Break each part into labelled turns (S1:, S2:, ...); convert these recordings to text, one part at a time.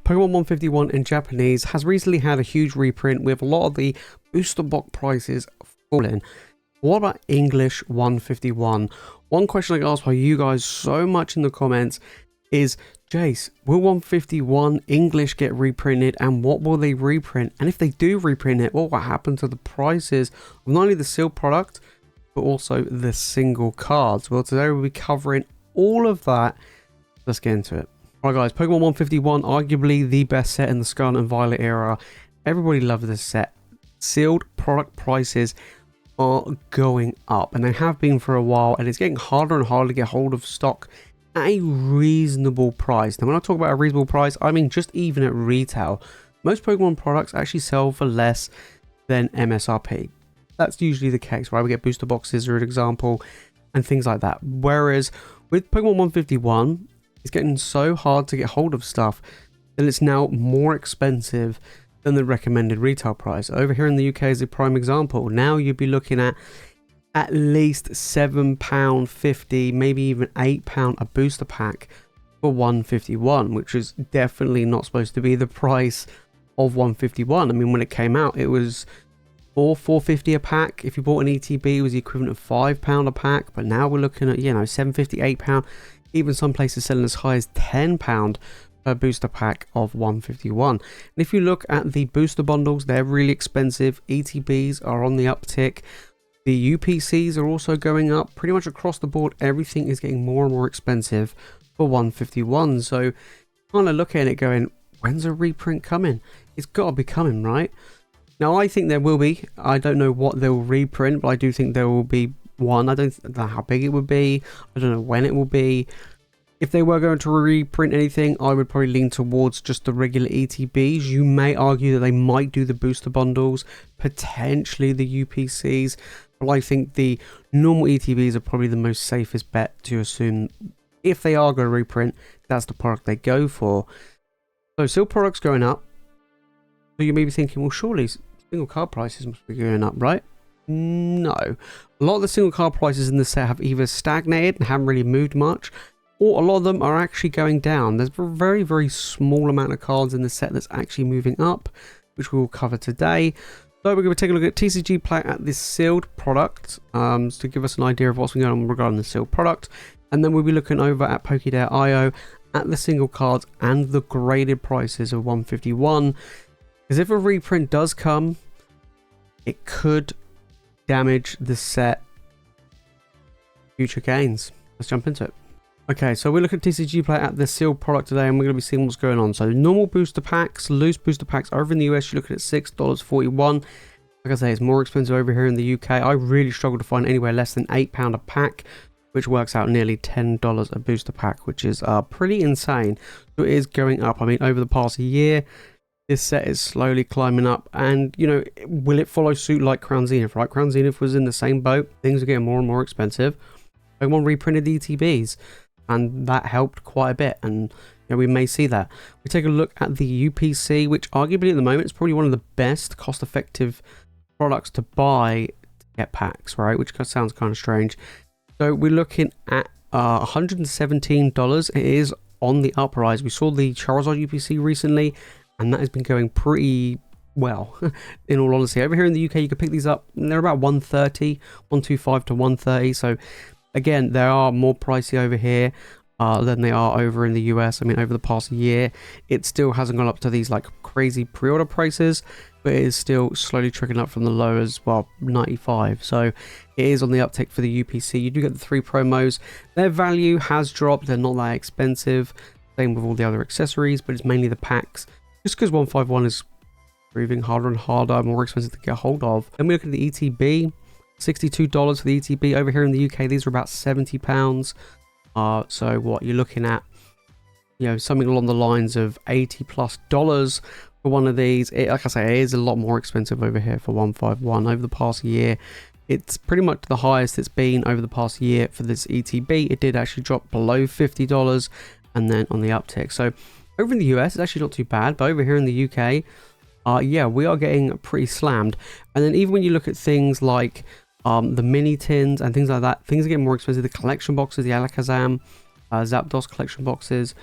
S1: Pokemon 151 in Japanese has recently had a huge reprint with a lot of the booster box prices falling. What about English 151? One question I get asked by you guys so much in the comments is, Jace, will 151 English get reprinted, and what will they reprint? And if they do reprint it, what will happen to the prices of not only the sealed product, but also the single cards? Well, today we'll be covering all of that. Let's get into it. Alright guys, Pokemon 151, arguably the best set in the Scarlet and Violet era. Everybody loves this set. Sealed product prices are going up, and they have been for a while, and it's getting harder and harder to get hold of stock at a reasonable price. Now when I talk about a reasonable price, I mean just even at retail. Most Pokemon products actually sell for less than MSRP. That's usually the case, right? We get booster boxes, for example, and things like that. Whereas with Pokemon 151, it's getting so hard to get hold of stuff that it's now more expensive than the recommended retail price. Over here in the UK is a prime example. Now you'd be looking at least £7.50, maybe even £8 a booster pack for 151, which is definitely not supposed to be the price of 151. I mean, when it came out, it was £4.50 a pack. If you bought an ETB, it was the equivalent of £5 a pack. But now we're looking at, you know, £7.50, £8. Even some places selling as high as £10 per booster pack of 151. And if you look at the booster bundles, they're really expensive. ETBs are on the uptick. The UPCs are also going up. Pretty much across the board, everything is getting more and more expensive for 151. So kind of looking at it going, when's a reprint coming? It's got to be coming, right? Now I think there will be. I don't know what they'll reprint, but I do think there will be one. I don't know how big it would be. I don't know when it will be. If they were going to reprint anything, I would probably lean towards just the regular ETBs. You may argue that they might do the booster bundles, potentially the UPCs, but I think the normal ETBs are probably the most safest bet to assume if they are going to reprint, that's the product they go for. So still products going up. So you may be thinking, well, surely single card prices must be going up, right? No. A lot of the single card prices in the set have either stagnated and haven't really moved much, or a lot of them are actually going down. There's a very, very small amount of cards in the set that's actually moving up, which we will cover today. So we're going to take a look at TCG Play at this sealed product to give us an idea of what's going on regarding the sealed product. And then we'll be looking over at PokeJace.io at the single cards and the graded prices of 151. Because if a reprint does come, it could damage the set future gains. Let's jump into it. Okay, so we're looking at TCG Play at the sealed product today, and we're going to be seeing what's going on. So normal booster packs, loose booster packs over in the US, you're looking at $6.41. Like I say, it's more expensive over here in the UK. I really struggle to find anywhere less than £8 a pack, which works out nearly $10 a booster pack, which is pretty insane. So it is going up. I mean, over the past year, this set is slowly climbing up, and you know, will it follow suit like Crown Zenith, right? Crown Zenith was in the same boat. Things are getting more and more expensive. Pokemon reprinted the ETBs, and that helped quite a bit, and you know, we may see that. We take a look at the UPC, which arguably at the moment is probably one of the best cost-effective products to buy to get packs, right? Which sounds kind of strange. So we're looking at $117. It is on the uprise. We saw the Charizard UPC recently, and that has been going pretty well, in all honesty. Over here in the UK, you can pick these up, and they're about 125 to 130. So again, they are more pricey over here than they are over in the US. I mean, over the past year, it still hasn't gone up to these like crazy pre-order prices, but it is still slowly trickling up from the low as well, 95. So it is on the uptick for the UPC. You do get the 3 promos. Their value has dropped. They're not that expensive. Same with all the other accessories, but it's mainly the packs. Just because 151 is proving harder and harder, more expensive to get hold of. Then we look at the ETB, $62 for the ETB. Over here in the UK, these are about £70. So what you're looking at, you know, something along the lines of $80+ for one of these. Like I say, it is a lot more expensive over here for 151. Over the past year, it's pretty much the highest it's been over the past year for this ETB. It did actually drop below $50 and then on the uptick. So over in the US, it's actually not too bad, but over here in the UK, yeah, we are getting pretty slammed. And then even when you look at things like the mini tins and things like that, things are getting more expensive. The collection boxes, the Alakazam, Zapdos collection boxes,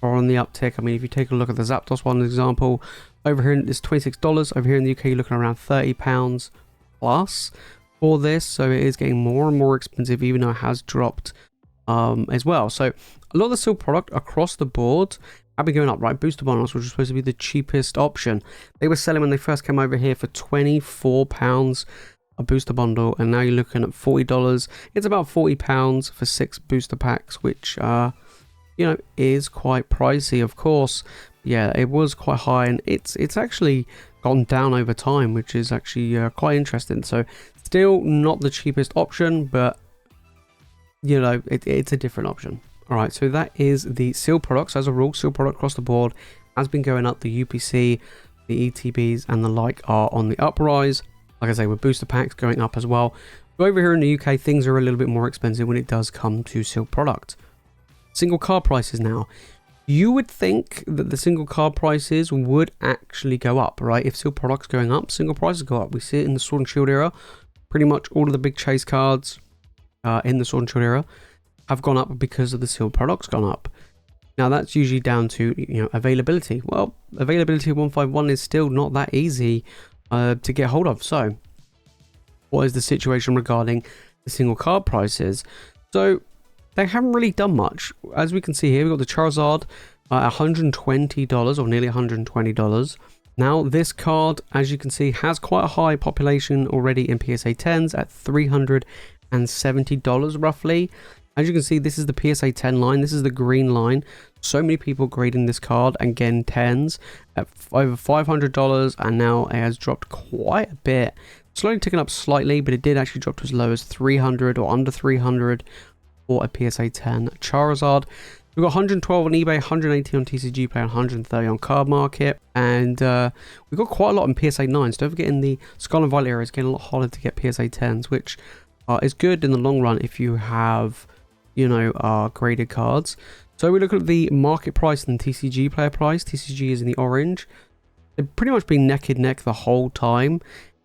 S1: are on the uptick. I mean, if you take a look at the Zapdos one example, over here it's $26. Over here in the UK, you're looking around £30 plus for this. So it is getting more and more expensive, even though it has dropped as well. So a lot of the Seal product across the board have been going up, right? Booster bundles, which was supposed to be the cheapest option. They were selling when they first came over here for £24 a booster bundle, and now you're looking at $40. It's about £40 for 6 booster packs, which you know, is quite pricey, of course. Yeah, it was quite high, and it's actually gone down over time, which is actually quite interesting. So still not the cheapest option, but you know, it's a different option. All right, so that is the Seal products. As a rule, Seal product across the board has been going up. The UPC, the ETBs, and the like are on the uprise. Like I say, with booster packs going up as well. But over here in the UK, things are a little bit more expensive when it does come to Seal product. Single card prices now. You would think that the single card prices would actually go up, right? If Seal products going up, single prices go up. We see it in the Sword and Shield era. Pretty much all of the big chase cards in the Sword and Shield era have gone up because of the Seal products gone up. Now that's usually down to, you know, availability. Well, availability of 151 is still not that easy to get hold of. So what is the situation regarding the single card prices? So they haven't really done much. As we can see here, we've got the Charizard at $120 or nearly $120. Now this card, as you can see, has quite a high population already in PSA 10s at $370 roughly. As you can see, this is the PSA 10 line. This is the green line. So many people grading this card and getting 10s at over $500, and now it has dropped quite a bit. Slowly ticking up slightly, but it did actually drop to as low as 300 or under 300 for a PSA 10 Charizard. We've got 112 on eBay, 180 on TCG Play, 130 on Card Market, and we've got quite a lot in PSA 9s. Don't forget, in the Scarlet and Violet era, it's getting a lot harder to get PSA 10s, which is good in the long run if you have, you know, graded cards. So we look at the market price and the TCG player price. TCG is in the orange. They've pretty much been neck and neck the whole time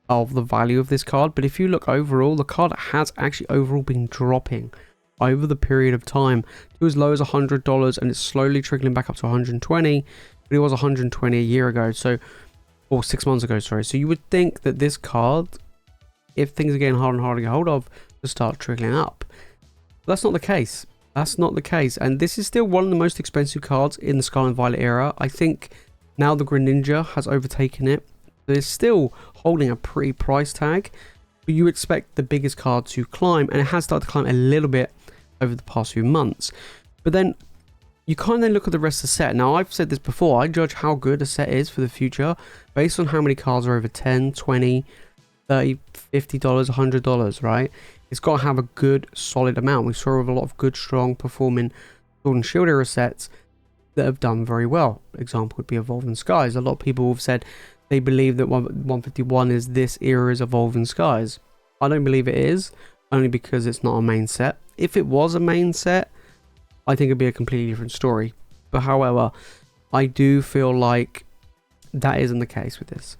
S1: of the value of this card, but if you look overall, the card has actually overall been dropping over the period of time to as low as $100, and it's slowly trickling back up to 120, but it was 120 a year ago, so, or 6 months ago, sorry. So you would think that this card, if things are getting harder and harder to get hold of, to start trickling up. But that's not the case. That's not the case, and this is still one of the most expensive cards in the Scarlet and Violet era. I think now the Greninja has overtaken it. It's still holding a pretty price tag, but you expect the biggest card to climb, and it has started to climb a little bit over the past few months. But then you kind of look at the rest of the set. Now, I've said this before, I judge how good a set is for the future based on how many cards are over 10, 20, 30, $50, $100, right? It's got to have a good solid amount. We saw with a lot of good, strong performing Sword and Shield era sets that have done very well. Example would be Evolving Skies. A lot of people have said they believe that 151 is this era's Evolving Skies. I don't believe it is, only because it's not a main set. If it was a main set, I think it'd be a completely different story. But however, I do feel like that isn't the case with this.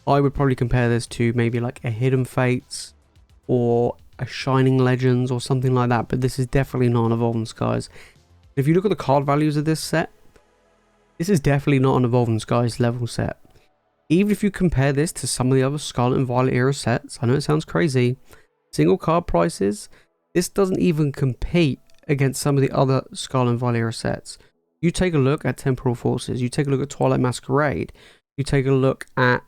S1: I would probably compare this to maybe like a Hidden Fates or a Shining Legends or something like that, but this is definitely not an Evolving Skies. If you look at the card values of this set, this is definitely not an Evolving Skies level set. Even if you compare this to some of the other Scarlet and Violet era sets, I know it sounds crazy, single card prices, this doesn't even compete against some of the other Scarlet and Violet era sets. You take a look at Temporal Forces, you take a look at Twilight Masquerade, you take a look at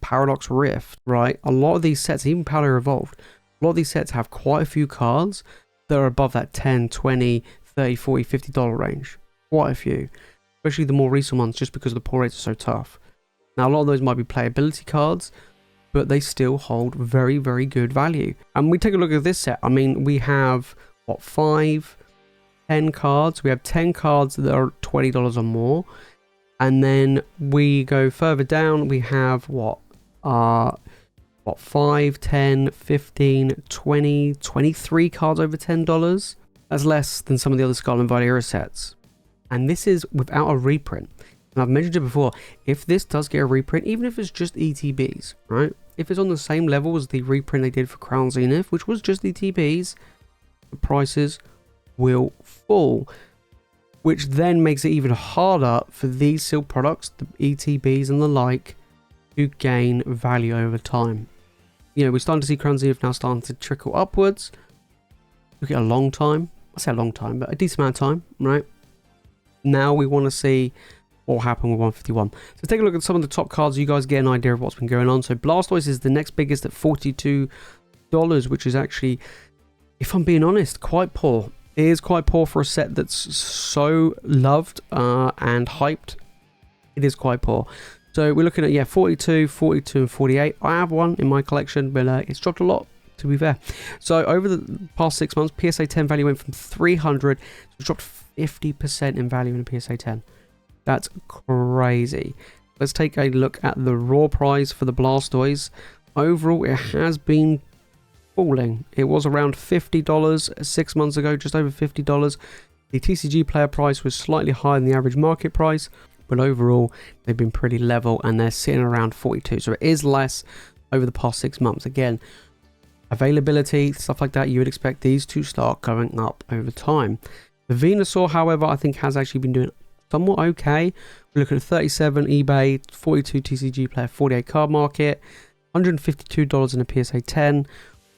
S1: Paradox Rift, right? A lot of these sets, even Powder Evolved, a lot of these sets have quite a few cards that are above that $10, $20, $30, $40, $50 range. Quite a few. Especially the more recent ones, just because the pull rates are so tough. Now, a lot of those might be playability cards, but they still hold very, very good value. And we take a look at this set. I mean, we have, what, 5, 10 cards. We have 10 cards that are $20 or more. And then we go further down. We have, what 5, 10, 15, 20, 23 cards over $10. That's less than some of the other Scarlet and Violet era sets. And this is without a reprint. And I've mentioned it before, if this does get a reprint, even if it's just ETBs, right? If it's on the same level as the reprint they did for Crown Zenith, which was just ETBs, the prices will fall. which then makes it even harder for these sealed products, the ETBs and the like, to gain value over time. You know, we're starting to see currency have now starting to trickle upwards. Look at a long time. I say a long time, but a decent amount of time, right? Now we want to see what will happen with 151. So take a look at some of the top cards. You guys get an idea of what's been going on. So Blastoise is the next biggest at $42, which is actually, if I'm being honest, quite poor. It is quite poor for a set that's so loved and hyped. It is quite poor. So we're looking at, yeah, 42, 42, and 48. I have one in my collection, but it's dropped a lot, to be fair. So over the past 6 months, PSA 10 value went from 300 to dropped 50% in value in a PSA 10. That's crazy. Let's take a look at the raw price for the Blastoise. Overall, it has been falling. It was around $50 6 months ago, just over $50. The TCG player price was slightly higher than the average market price, but overall they've been pretty level and they're sitting around 42. So it is less over the past 6 months. Again, availability, stuff like that, you would expect these to start going up over time. The Venusaur, however, I think has actually been doing somewhat okay. We're looking at 37 eBay, 42 TCG player, 48 card market, $152 in a PSA 10.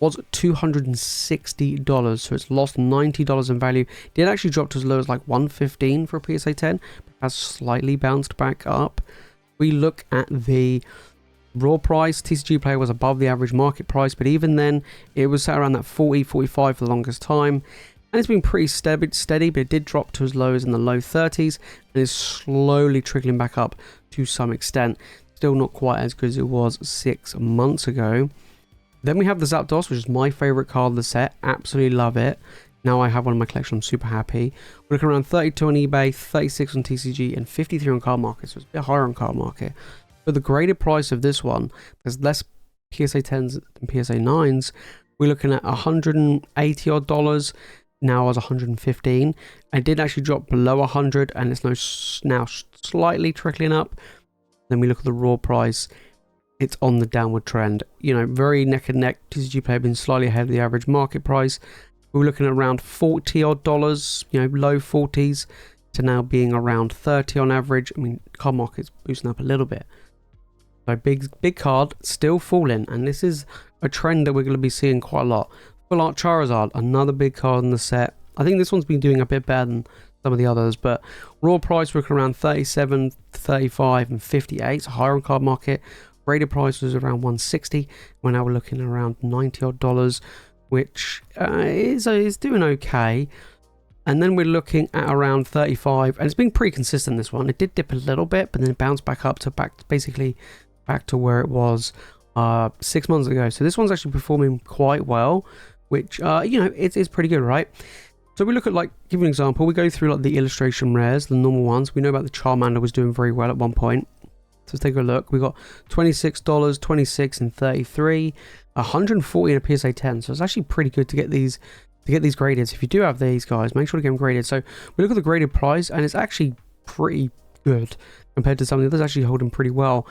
S1: Was $260, so it's lost $90 in value. Did actually drop to as low as like $115 for a PSA 10, but has slightly bounced back up. We look at the raw price. TCG player was above the average market price, but even then it was sat around that 40, 45 for the longest time, and it's been pretty steady, but it did drop to as low as in the low 30s and is slowly trickling back up to some extent. Still not quite as good as it was 6 months ago. Then we have the Zapdos, which is my favorite card of the set. Absolutely love it. Now I have one in my collection. I'm super happy. We're looking around 32 on eBay, 36 on TCG, and 53 on card market. So it's a bit higher on card market. But the graded price of this one, there's less PSA 10s than PSA 9s. We're looking at $180 odd. Now as 115. I did actually drop below 100, and it's now slightly trickling up. Then we look at the raw price. It's on the downward trend, you know, very neck and neck. TCG player been slightly ahead of the average market price. We were looking at around $40 odd, you know, low 40s, to now being around 30 on average. I mean, card market's boosting up a little bit. So big card still falling, and this is a trend that we're going to be seeing quite a lot. Full Art Charizard, another big card in the set. I think this one's been doing a bit better than some of the others, but raw price we're looking around 37, 35, and 58, so higher on card market. Graded price was around 160. We're now looking around $90 odd, which is doing okay. And then we're looking at around 35, and it's been pretty consistent, this one. It did dip a little bit, but then it bounced back up to basically back to where it was 6 months ago. So this one's actually performing quite well, which you know, it's pretty good, right? So we look at, like, give you an example. We go through like the illustration rares, the normal ones. We know about the Charmander was doing very well at one point. So let's take a look. We got $26, 26 and 33, 140 in a PSA 10. So it's actually pretty good to get these graded. If you do have these, guys, make sure to get them graded. So we look at the graded price, and it's actually pretty good compared to some of the others. Actually holding pretty well.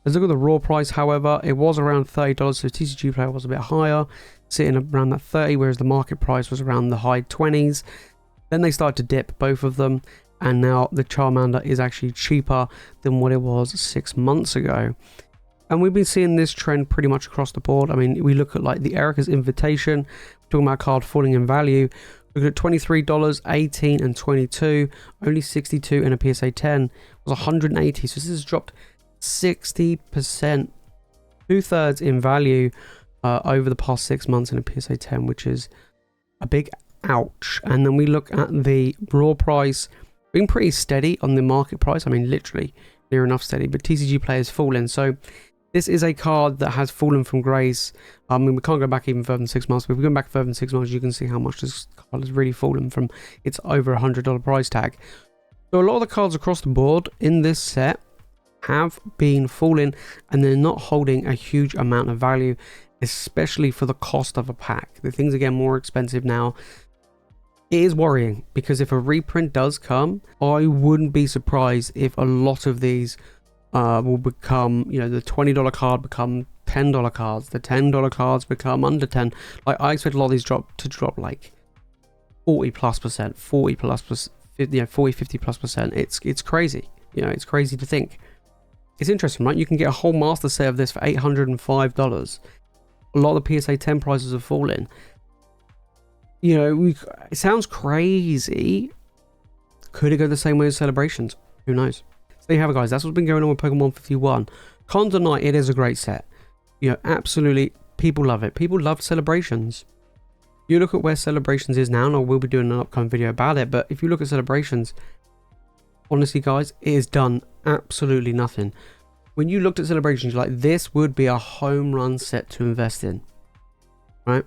S1: Let's look at the raw price. However, it was around $30, so TCG player was a bit higher, sitting around that 30, whereas the market price was around the high 20s. Then they started to dip, both of them. And now the Charmander is actually cheaper than what it was 6 months ago. And we've been seeing this trend pretty much across the board. I mean, we look at like the Erica's Invitation, talking about a card falling in value. Look at $23, 18 and 22, only 62 in a PSA 10. It was 180, so this has dropped 60%, 2/3 in value over the past 6 months in a PSA 10, which is a big ouch. And then we look at the raw price, being pretty steady on the market price. I mean, literally near enough steady, but TCG players fallen. So this is a card that has fallen from grace. I mean, we can't go back even further than 6 months, but if we go back further than 6 months, you can see how much this card has really fallen from its over $100 price tag. So a lot of the cards across the board in this set have been falling, and they're not holding a huge amount of value, especially for the cost of a pack. The things are getting more expensive now. It is worrying, because if a reprint does come, I wouldn't be surprised if a lot of these will become, you know, the $20 card become $10 cards, the $10 cards become under 10. Like, I expect a lot of these to drop like 40+%, 40+%, 40-50+%. It's crazy. You know, it's crazy to think. It's interesting, right? You can get a whole master set of this for $805. A lot of the PSA 10 prices have fallen. You know, it sounds crazy. Could it go the same way as Celebrations? Who knows? So there you have it, guys. That's what's been going on with Pokemon 151. Can't deny it is a great set. You know, absolutely, people love it. People love Celebrations. You look at where Celebrations is now, and I will be doing an upcoming video about it, but if you look at Celebrations, honestly, guys, it has done absolutely nothing. When you looked at Celebrations, you're like, this would be a home run set to invest in, right?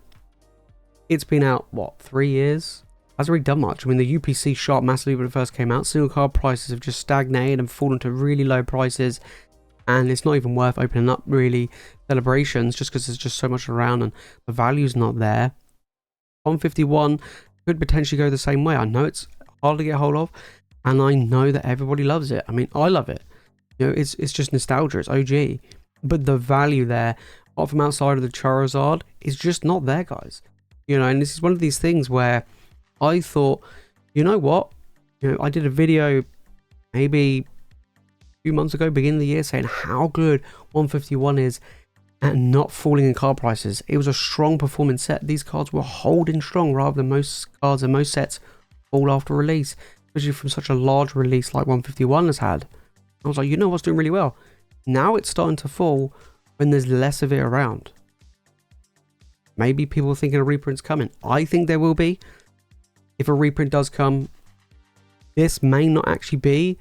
S1: It's been out, what, 3 years? Hasn't really done much. I mean, the UPC shot massively when it first came out. Single card prices have just stagnated and fallen to really low prices, and it's not even worth opening up, really, Celebrations, just because there's just so much around and the value's not there. 151 could potentially go the same way. I know it's hard to get hold of, and I know that everybody loves it. I mean, I love it. You know, it's just nostalgia. It's OG. But the value there, apart from outside of the Charizard, is just not there, guys. You know, and this is one of these things where I thought, you know what? You know, I did a video maybe a few months ago, beginning of the year, saying how good 151 is and not falling in card prices. It was a strong performing set. These cards were holding strong rather than most cards and most sets fall after release, especially from such a large release like 151 has had. I was like, you know what's doing really well? Now it's starting to fall when there's less of it around. Maybe people are thinking a reprint's coming. I think there will be. If a reprint does come, this may not actually be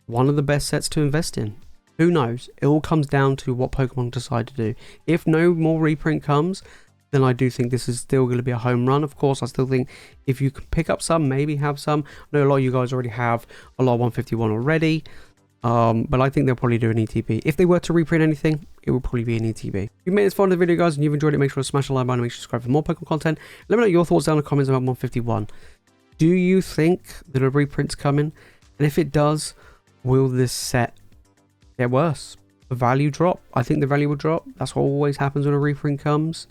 S1: one of the best sets to invest in. Who knows? It all comes down to what Pokemon decide to do. If no more reprint comes, then I do think this is still going to be a home run. Of course, I still think if you can pick up some, maybe have some. I know a lot of you guys already have a lot of 151 already. But I think they'll probably do an ETB. If they were to reprint anything, it would probably be an ETB. If you made this far in the video, guys, and you've enjoyed it, make sure to smash the like button and make sure to subscribe for more Pokemon content. Let me know your thoughts down in the comments about 151. Do you think that a reprint's coming? And if it does, will this set get worse? The value drop? I think the value will drop. That's what always happens when a reprint comes.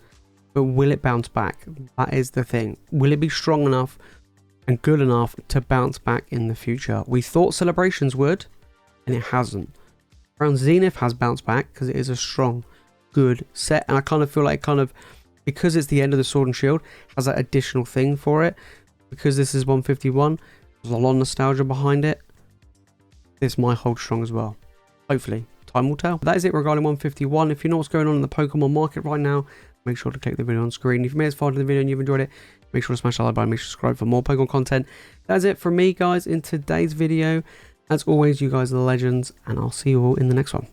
S1: But will it bounce back? That is the thing. Will it be strong enough and good enough to bounce back in the future? We thought Celebrations would, and it hasn't. Crown Zenith has bounced back because it is a strong, good set, and I kind of feel like because it's the end of the Sword and Shield, has that additional thing for it. Because this is 151, there's a lot of nostalgia behind it. This might hold strong as well. Hopefully, time will tell. But that is it regarding 151. If you know what's going on in the Pokemon market right now, make sure to click the video on screen. If you made this far into the video and you've enjoyed it, make sure to smash that like button, make sure to subscribe for more Pokemon content. That's it from me, guys, in today's video. As always, you guys are the legends, and I'll see you all in the next one.